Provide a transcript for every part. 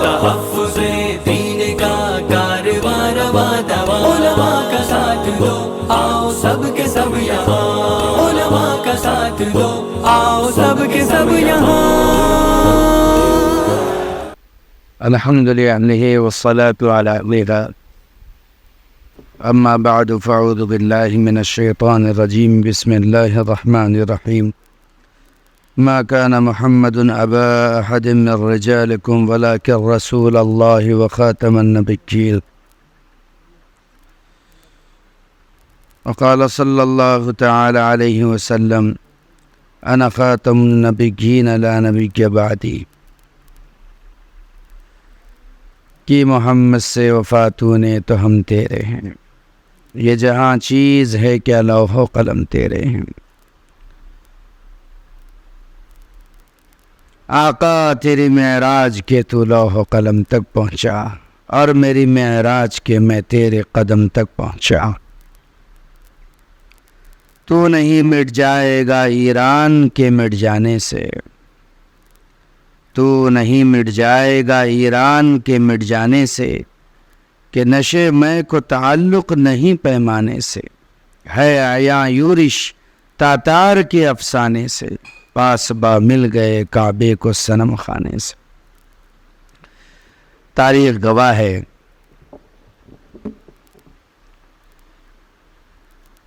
تحفظ دین کا کارواں رواں دواں، علماء کا ساتھ دو آؤ سب کے سب یہاں، علماء کا ساتھ دو آؤ سب کے سب یہاں۔ الحمد لله والصلاة على أهلها. أما بعد فأعوذ بالله من الشيطان الرجيم. بسم الله الرحمن الرحيم. ما كان محمد أبا أحد من رجالكم ولكن رسول الله وخاتم النبيين. وقال صلى الله تعالى عليه وسلم أنا خاتم النبيين لا نبي بعدي. کہ محمد سے وفاتوں نے تو ہم تیرے ہیں، یہ جہاں چیز ہے کیا لوح و قلم تیرے ہیں۔ آقا تیری معراج کے تو لوح و قلم تک پہنچا، اور میری معراج کے میں تیرے قدم تک پہنچا۔ تو نہیں مٹ جائے گا ایران کے مٹ جانے سے، تو نہیں مٹ جائے گا ایران کے مٹ جانے سے، کہ نشے میں کو تعلق نہیں پیمانے سے، ہے عیاں یورش تاتار کے افسانے سے، پاس با مل گئے کعبے کو صنم خانے سے۔ تاریخ گواہ ہے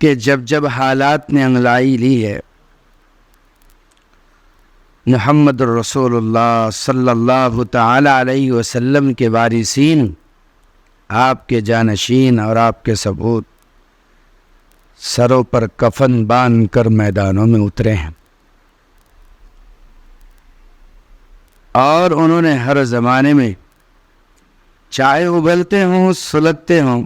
کہ جب حالات نے انگلائی لی ہے، محمد الرسول اللہ صلی اللہ تعالی علیہ وسلم کے وارثین، آپ کے جانشین اور آپ کے ثبوت سروں پر کفن باندھ کر میدانوں میں اترے ہیں، اور انہوں نے ہر زمانے میں چاہے ابلتے ہوں سلگتے ہوں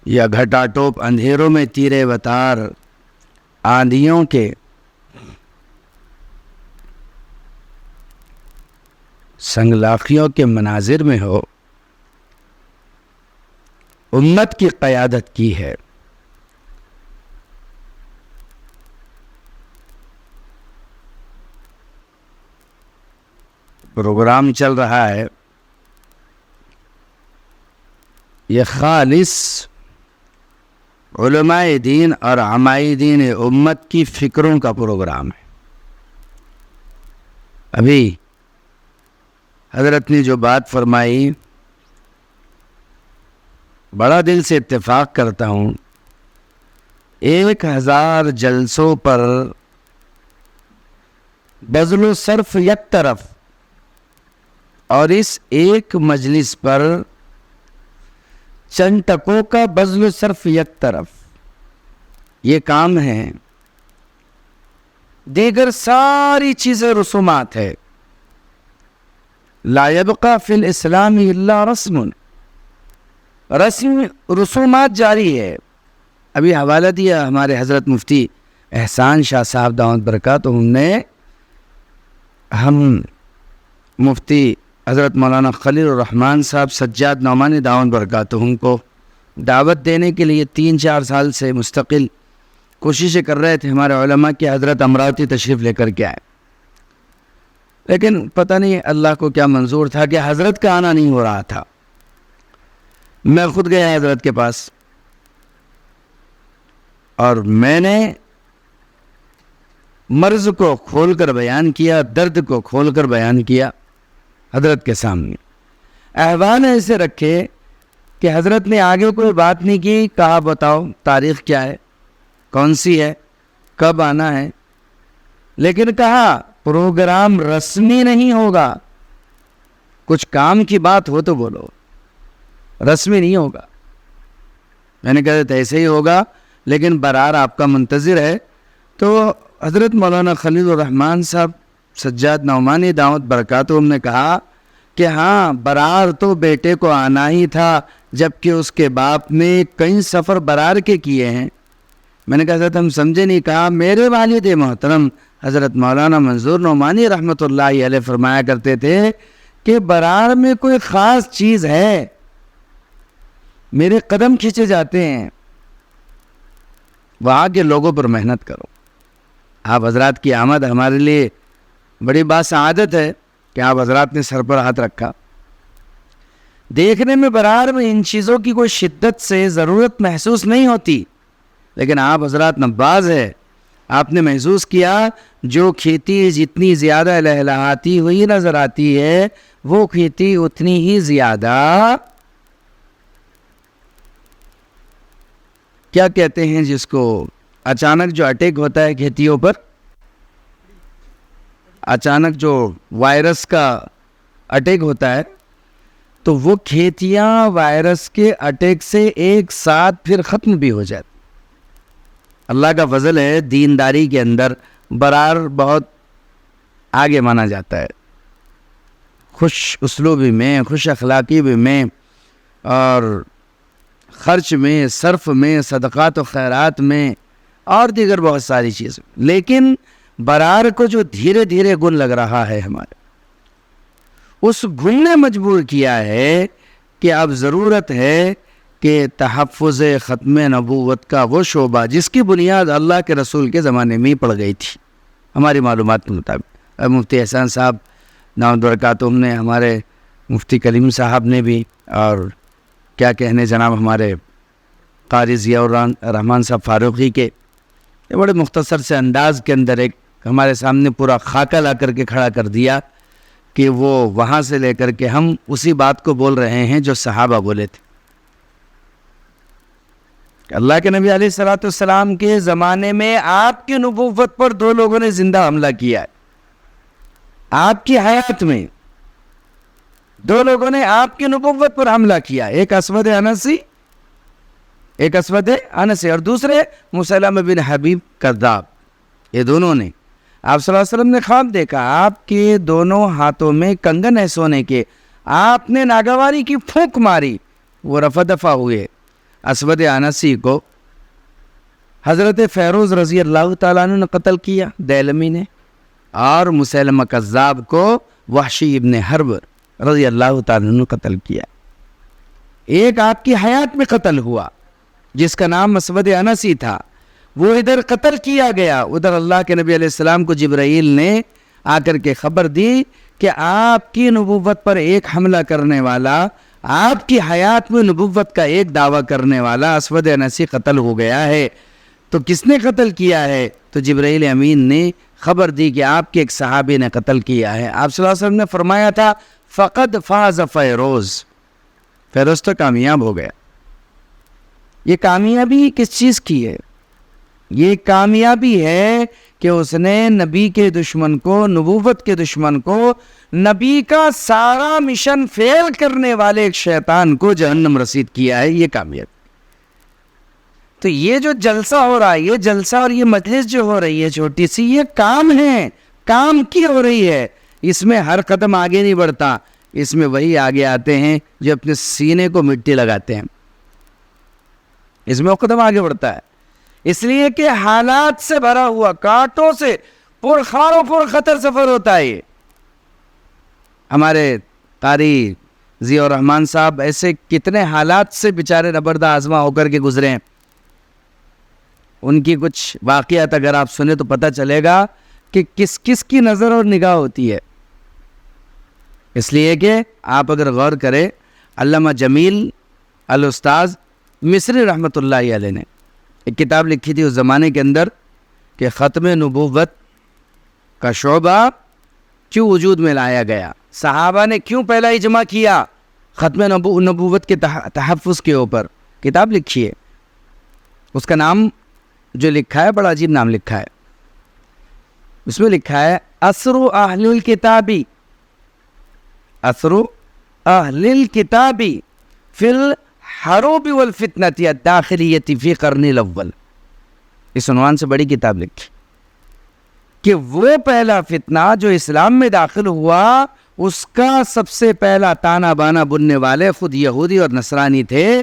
یا گھٹا ٹوپ اندھیروں میں تیرے وتار آندھیوں کے سنگلاخیوں کے مناظر میں ہو، امت کی قیادت کی ہے۔ پروگرام چل رہا ہے، یہ خالص علماء دین اور عامہ دین امت کی فکروں کا پروگرام ہے۔ ابھی حضرت نے جو بات فرمائی، بڑا دل سے اتفاق کرتا ہوں۔ 1000 جلسوں پر بذل و صرف یک طرف، اور اس ایک مجلس پر چند ٹکوں کا بذل و صرف یک طرف، یہ کام ہے۔ دیگر ساری چیزیں رسومات ہے۔ لا يبقى فی الاسلام الا رسومات جاری ہے۔ ابھی حوالہ دیا ہمارے حضرت مفتی احسان شاہ صاحب دامت برکاتہم نے، ہم مفتی حضرت مولانا خلیل الرحمن صاحب سجاد نعمانی دامت برکاتہم کو دعوت دینے کے لیے 3-4 سال سے مستقل کوششیں کر رہے تھے۔ ہمارے علماء کے حضرت امراوتی تشریف لے کر کے آئے، لیکن پتہ نہیں اللہ کو کیا منظور تھا کہ حضرت کا آنا نہیں ہو رہا تھا۔ میں خود گیا حضرت کے پاس، اور میں نے مرض کو کھول کر بیان کیا، درد کو کھول کر بیان کیا حضرت کے سامنے۔ احوال ایسے رکھے کہ حضرت نے آگے کوئی بات نہیں کی، کہا بتاؤ تاریخ کیا ہے، کون سی ہے، کب آنا ہے، لیکن کہا پروگرام رسمی نہیں ہوگا، کچھ کام کی بات ہو تو بولو، رسمی نہیں ہوگا۔ میں نے کہا ایسے ہی ہوگا، لیکن برار آپ کا منتظر ہے۔ تو حضرت مولانا خلیل الرحمن صاحب سجاد نعمانی دعوت برکاتہم نے کہا کہ ہاں برار تو بیٹے کو آنا ہی تھا، جبکہ اس کے باپ نے کئی سفر برار کے کیے ہیں۔ میں نے کہا حضرت ہم سمجھے نہیں۔ کہا میرے والد محترم حضرت مولانا منظور نعمانی رحمۃ اللہ علیہ فرمایا کرتے تھے کہ برار میں کوئی خاص چیز ہے، میرے قدم کھینچے جاتے ہیں، وہاں کے لوگوں پر محنت کرو۔ آپ حضرات کی آمد ہمارے لیے بڑی باسعادت ہے، کہ آپ حضرات نے سر پر ہاتھ رکھا. دیکھنے میں برار میں ان چیزوں کی کوئی شدت سے ضرورت محسوس نہیں ہوتی، لیکن آپ حضرات نباز ہے. آپ نے محسوس کیا جو کھیتی جتنی زیادہ لہلہاتی ہوئی نظر آتی ہے وہ کھیتی اتنی ہی زیادہ کیا کہتے ہیں جس کو اچانک جو اٹیک ہوتا ہے کھیتیوں پر، اچانک جو وائرس کا اٹیک ہوتا ہے تو وہ کھیتیاں وائرس کے اٹیک سے ایک ساتھ پھر ختم بھی ہو جاتی. اللہ کا فضل ہے، دینداری کے اندر برار بہت آگے مانا جاتا ہے، خوش اسلوبی میں، خوش اخلاقی میں، اور خرچ میں، صرف میں، صدقات و خیرات میں، اور دیگر بہت ساری چیزیں. لیکن برار کو جو دھیرے دھیرے گن لگ رہا ہے ہمارے، اس گن نے مجبور کیا ہے کہ اب ضرورت ہے کہ تحفظ ختم نبوت کا وہ شعبہ جس کی بنیاد اللہ کے رسول کے زمانے میں ہی پڑ گئی تھی ہماری معلومات کے مطابق. مفتی احسان صاحب دامت برکاتہم نے، ہمارے مفتی کلیم صاحب نے بھی، اور کیا کہنے جناب ہمارے قاری ضیاء الرحمن صاحب فاروقی کے، یہ بڑے مختصر سے انداز کے اندر ایک ہمارے سامنے پورا خاکہ لا کر کے کھڑا کر دیا کہ وہ وہاں سے لے کر کے ہم اسی بات کو بول رہے ہیں جو صحابہ بولے تھے. اللہ کے نبی علیہ السلام کے زمانے میں آپ کی نبوت پر دو لوگوں نے زندہ حملہ کیا ہے. آپ کی حیات میں دو لوگوں نے آپ کی نبوت پر حملہ کیا، ایک اسود انسی اور دوسرے مسلمہ بن حبیب کذاب. یہ دونوں نے آپ صلی اللہ علیہ وسلم نے خواب دیکھا، آپ کے دونوں ہاتھوں میں کنگن ہے سونے کے، آپ نے ناگواری کی پھونک ماری، وہ رفع دفع ہوئے. اسود انسی کو حضرت فیروز رضی اللہ تعالیٰ عنہ نے قتل کیا دیلمی نے، اور مسلمہ کذاب کو وحشی ابن حرب رضی اللہ تعالیٰ عنہ قتل کیا. ایک آپ کی حیات میں قتل ہوا جس کا نام اسود انسی تھا، وہ ادھر قتل کیا گیا. ادھر اللہ کے نبی علیہ السلام کو جبرائیل نے آ کر کے خبر دی کہ آپ کی نبوت پر ایک حملہ کرنے والا، آپ کی حیات میں نبوت کا ایک دعویٰ کرنے والا اسود انسی قتل ہو گیا ہے. تو کس نے قتل کیا ہے؟ تو جبرائیل امین نے خبر دی کہ آپ کے ایک صحابی نے قتل کیا ہے. آپ صلی اللہ علیہ وسلم نے فرمایا تھا فقد فاز فیروز، فیروز تو کامیاب ہو گیا. یہ کامیابی کس چیز کی ہے؟ یہ کامیابی ہے کہ اس نے نبی کے دشمن کو، نبوت کے دشمن کو، نبی کا سارا مشن فیل کرنے والے ایک شیطان کو جہنم رسید کیا ہے. یہ کامیابی. تو یہ جو جلسہ ہو رہا ہے، یہ جلسہ اور یہ مجلس جو ہو رہی ہے چھوٹی سی، یہ کام ہے، کام کی ہو رہی ہے. اس میں ہر قدم آگے نہیں بڑھتا، اس میں وہی آگے آتے ہیں جو اپنے سینے کو مٹی لگاتے ہیں. اس میں وہ قدم آگے بڑھتا ہے، اس لیے کہ حالات سے بھرا ہوا، کانٹوں سے پرخار و پر خطر سفر ہوتا ہے. یہ ہمارے قاری ضیاء الرحمن صاحب ایسے کتنے حالات سے بیچارے نبردہ آزما ہو کر کے گزرے ہیں. ان کی کچھ واقعات اگر آپ سنیں تو پتہ چلے گا کہ کس کس کی نظر اور نگاہ ہوتی ہے. اس لیے کہ آپ اگر غور کریں، علامہ جمیل الاستاذ مصری رحمۃ اللہ علیہ نے ایک کتاب لکھی تھی اس زمانے کے اندر کہ ختم نبوت کا شعبہ کیوں وجود میں لایا گیا، صحابہ نے کیوں پہلا اجماع کیا ختم نبوت کے تحفظ کے اوپر. کتاب لکھی ہے، اس کا نام جو لکھا ہے بڑا عجیب نام لکھا ہے. اس میں لکھا ہے اثر اہل الکتابی، اثر اہل الکتابی فی الحروب والفتنۃ الداخلیۃ فی قرن الاول. اس عنوان سے بڑی کتاب لکھی کہ وہ پہلا فتنہ جو اسلام میں داخل ہوا، اس کا سب سے پہلا تانا بانا بننے والے خود یہودی اور نصرانی تھے،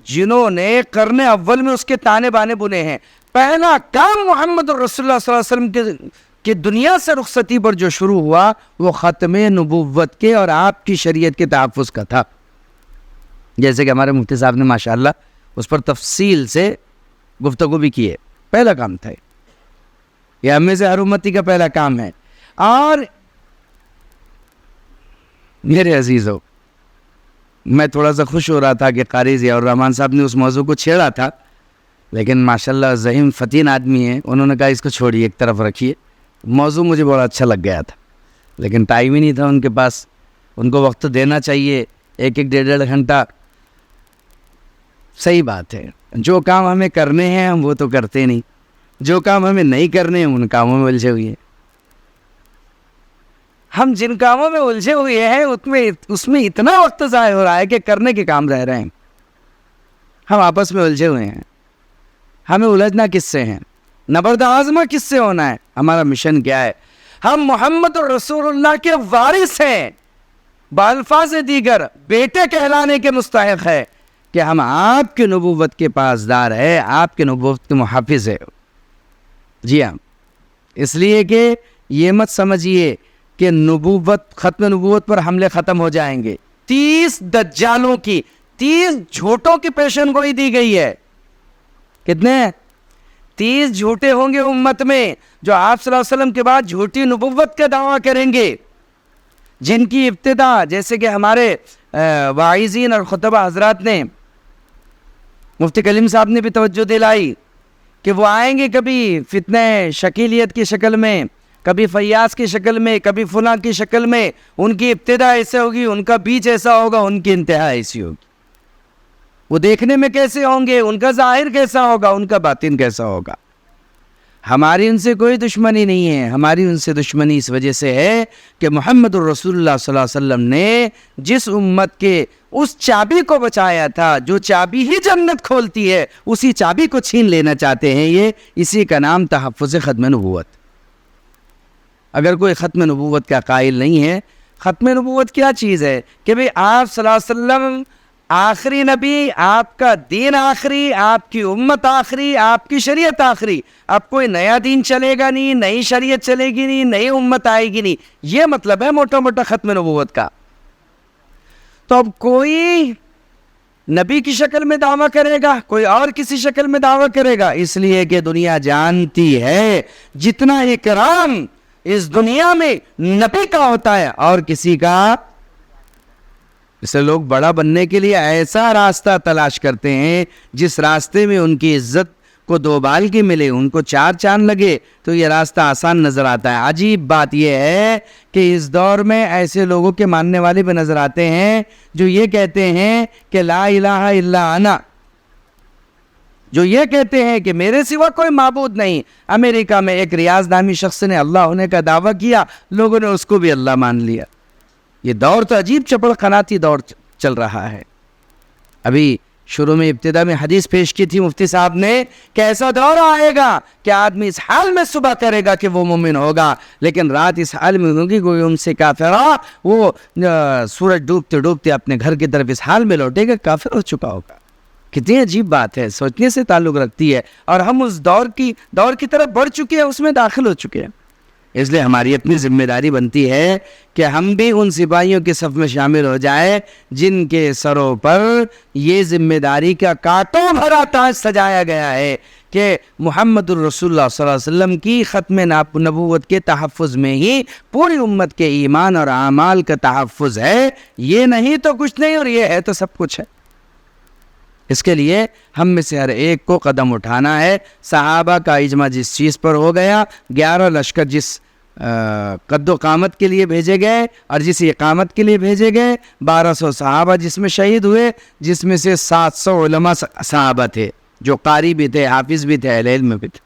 جنہوں نے قرن اول میں اس کے تانے بانے بنے ہیں. پہلا کام محمد رسول اللہ صلی اللہ علیہ وسلم کے دنیا سے رخصتی پر جو شروع ہوا وہ ختم نبوت کے اور آپ کی شریعت کے تحفظ کا تھا. جیسے کہ ہمارے مفتی صاحب نے ماشاءاللہ اس پر تفصیل سے گفتگو بھی کی ہے. پہلا کام تھا یہ، ہمیں سے ہر امتی کا پہلا کام ہے. اور میرے عزیزو، میں تھوڑا سا خوش ہو رہا تھا کہ قاری ضیاء الرحمن صاحب نے اس موضوع کو چھیڑا تھا، لیکن ماشاءاللہ ذہین فتین آدمی ہیں، انہوں نے کہا اس کو چھوڑیے، ایک طرف رکھیے. موضوع مجھے بڑا اچھا لگ گیا تھا، لیکن ٹائم ہی نہیں تھا ان کے پاس. ان کو وقت دینا چاہیے، ایک ڈیڑھ گھنٹہ. صحیح بات ہے، جو کام ہمیں کرنے ہیں ہم وہ تو کرتے نہیں، جو کام ہمیں نہیں کرنے ہیں ان کاموں میں الجھے ہوئے ہیں. ہم جن کاموں میں الجھے ہوئے ہیں اس میں اتنا وقت ضائع ہو رہا ہے کہ کرنے کے کام رہ رہے ہیں. ہم آپس میں الجھے ہوئے ہیں. ہمیں الجھنا کس سے ہے؟ نبرد آزمہ کس سے ہونا ہے؟ ہمارا مشن کیا ہے؟ ہم محمد رسول اللہ کے وارث ہیں، بالفاظ دیگر بیٹے کہلانے کے مستحق ہے کہ ہم آپ کی نبوت کے پاسدار ہے، آپ کی نبوت کے محافظ ہے. جی ہاں، اس لیے کہ یہ مت سمجھیے کہ ختم نبوت پر حملے ختم ہو جائیں گے. 30 دجالوں کی، 30 جھوٹوں کی پیشن گوئی دی گئی ہے. کتنے؟ 30 جھوٹے ہوں گے امت میں جو آپ صلی اللہ علیہ وسلم کے بعد جھوٹی نبوت کا دعویٰ کریں گے، جن کی ابتدا جیسے کہ ہمارے واعظین اور خطبہ حضرات نے، مفتی کلیم صاحب نے بھی توجہ دلائی کہ وہ آئیں گے کبھی فتنہ شکیلیت کی شکل میں، کبھی فیاض کی شکل میں، کبھی فلاں کی شکل میں. ان کی ابتدا ایسے ہوگی، ان کا بیچ ایسا ہوگا، ان کی انتہا ایسی ہوگی. وہ دیکھنے میں کیسے ہوں گے، ان کا ظاہر کیسا ہوگا، ان کا باطن کیسا ہوگا. ہماری ان سے کوئی دشمنی نہیں ہے. ہماری ان سے دشمنی اس وجہ سے ہے کہ محمد الرسول اللہ صلی اللہ علیہ وسلم نے جس امت کے اس چابی کو بچایا تھا، جو چابی ہی جنت کھولتی ہے، اسی چابی کو چھین لینا چاہتے ہیں. یہ اسی کا نام تحفظ ختم نبوت. اگر کوئی ختم نبوت کا قائل نہیں ہے، ختم نبوت کیا چیز ہے کہ بھئی آپ صلی اللہ علیہ وسلم آخری نبی، آپ کا دین آخری، آپ کی امت آخری، آپ کی شریعت آخری. اب کوئی نیا دین چلے گا نہیں، نئی شریعت چلے گی نہیں، نئی امت آئے گی نہیں. یہ مطلب ہے موٹا موٹا ختم نبوت کا. تو اب کوئی نبی کی شکل میں دعویٰ کرے گا، کوئی اور کسی شکل میں دعویٰ کرے گا، اس لیے کہ دنیا جانتی ہے جتنا اکرام اس دنیا میں نبی کا ہوتا ہے اور کسی کا. اسے لوگ بڑا بننے کے لیے ایسا راستہ تلاش کرتے ہیں جس راستے میں ان کی عزت کو 2 بال کی ملے، ان کو 4 چاند لگے، تو یہ راستہ آسان نظر آتا ہے. عجیب بات یہ ہے کہ اس دور میں ایسے لوگوں کے ماننے والے بھی نظر آتے ہیں جو یہ کہتے ہیں کہ لا الہ الا انا، جو یہ کہتے ہیں کہ میرے سوا کوئی معبود نہیں. امریکہ میں ایک ریاض نامی شخص نے اللہ ہونے کا دعویٰ کیا، لوگوں نے اس کو بھی اللہ مان لیا. یہ دور تو عجیب چپڑ قناتی دور چل رہا ہے. ابھی شروع میں ابتدا میں حدیث پیش کی تھی مفتی صاحب نے کہ ایسا دور آئے گا کہ آدمی اس حال میں صبح کرے گا کہ وہ مومن ہوگا، لیکن رات اس حال میں ہوگی کوئی ان سے کافر، وہ سورج ڈوبتے ڈوبتے اپنے گھر کی طرف اس حال میں لوٹے گا، کافر ہو چکا ہوگا. کتنی عجیب بات ہے، سوچنے سے تعلق رکھتی ہے. اور ہم اس دور کی طرف بڑھ چکے ہیں، اس میں داخل ہو چکے ہیں. اس لیے ہماری اپنی ذمہ داری بنتی ہے کہ ہم بھی ان سپاہیوں کے صف میں شامل ہو جائیں جن کے سروں پر یہ ذمہ داری کا کانٹوں بھرا تاج سجایا گیا ہے کہ محمد الرسول اللہ صلی اللہ علیہ وسلم کی ختم نبوت کے تحفظ میں ہی پوری امت کے ایمان اور اعمال کا تحفظ ہے. یہ نہیں تو کچھ نہیں، اور یہ ہے تو سب کچھ ہے. اس کے لیے ہم میں سے ہر ایک کو قدم اٹھانا ہے. صحابہ کا اجماع جس چیز پر ہو گیا، 11 لشکر جس قد و قامت کے لیے بھیجے گئے اور جس اقامت کے لیے بھیجے گئے، 1200 صحابہ جس میں شہید ہوئے، جس میں سے 700 علماء صحابہ تھے جو قاری بھی تھے، حافظ بھی تھے، اہل علم بھی تھے.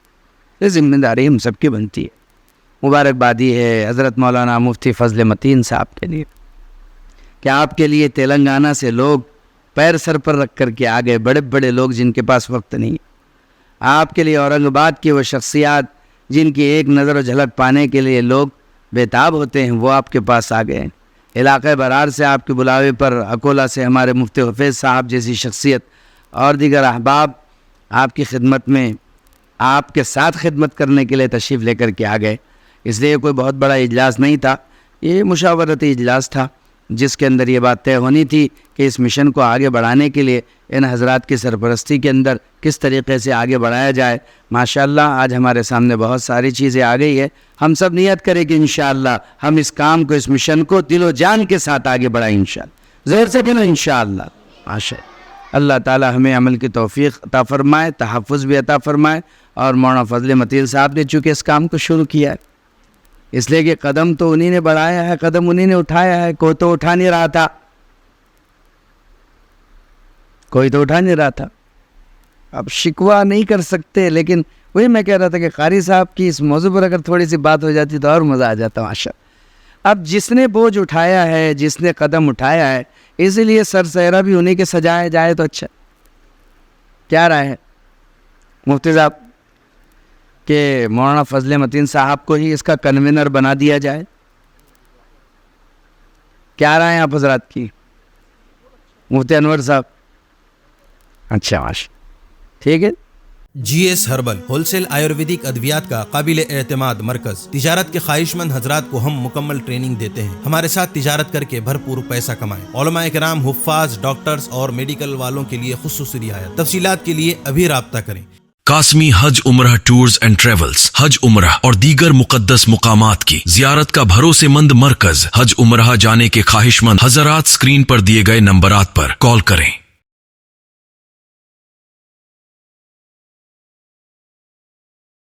یہ ذمہ داری ہم سب کی بنتی ہے. مبارکبادی ہے حضرت مولانا مفتی فضل متین صاحب کے لیے کہ آپ کے لیے تلنگانہ سے لوگ پیر سر پر رکھ کر کے آگئے، بڑے بڑے لوگ جن کے پاس وقت نہیں. آپ کے لیے اورنگ آباد کی وہ شخصیات جن کی ایک نظر و جھلک پانے کے لیے لوگ بےتاب ہوتے ہیں، وہ آپ کے پاس آ گئے. علاقہ برار سے آپ کے بلاوے پر اکولا سے ہمارے مفتی حفیظ صاحب جیسی شخصیت اور دیگر احباب آپ کی خدمت میں، آپ کے ساتھ خدمت کرنے کے لیے تشریف لے کر کے آ گئے. اس لیے کوئی بہت بڑا اجلاس نہیں تھا، یہ مشاورتی اجلاس تھا. جس کے اندر یہ بات طے ہونی تھی کہ اس مشن کو آگے بڑھانے کے لیے ان حضرات کی سرپرستی کے اندر کس طریقے سے آگے بڑھایا جائے. ماشاءاللہ آج ہمارے سامنے بہت ساری چیزیں آ گئی ہے. ہم سب نیت کریں کہ انشاءاللہ ہم اس کام کو, اس مشن کو دل و جان کے ساتھ آگے بڑھائیں انشاءاللہ. ظاہر سے کہ نا انشاءاللہ. ماشاءاللہ اللہ تعالی ہمیں عمل کی توفیق عطا فرمائے, تحفظ بھی عطا فرمائے. اور مولانا فضل متین صاحب نے چونکہ اس کام کو شروع کیا ہے, اس لیے کہ قدم تو انہی نے بڑھایا ہے, قدم انہی نے اٹھایا ہے. کوئی تو اٹھا نہیں رہا تھا, کوئی تو اٹھا نہیں رہا تھا. اب شکوہ نہیں کر سکتے, لیکن وہی میں کہہ رہا تھا کہ قاری صاحب کی اس موضوع پر اگر تھوڑی سی بات ہو جاتی تو اور مزہ آ جاتا. ماشاء اب جس نے بوجھ اٹھایا ہے, جس نے قدم اٹھایا ہے, اسی لیے سر سہرا بھی انہی کے سجایا جائے تو اچھا. کیا رائے ہے مفتی صاحب کہ مولانا فضل متین صاحب کو ہی اس کا کنوینر بنا دیا جائے؟ کیا رائے ہیں آپ حضرات کی؟ مفتی انور صاحب. اچھا ماشاء ٹھیک ہے. G S herbal wholesale ayurvedic ادویات کا قابل اعتماد مرکز. تجارت کے خواہش مند حضرات کو ہم مکمل ٹریننگ دیتے ہیں. ہمارے ساتھ تجارت کر کے بھرپور پیسہ کمائیں. علماء کرام, حفاظ, ڈاکٹرز اور میڈیکل والوں کے لیے خصوصی رعایت. تفصیلات کے لیے ابھی رابطہ کریں. قاسمی حج عمرہ ٹورز اینڈ ٹریولز حج عمرہ اور دیگر مقدس مقامات کی زیارت کا بھروسے مند مرکز. حج عمرہ جانے کے خواہش مند حضرات اسکرین پر دیے گئے نمبرات پر کال کریں.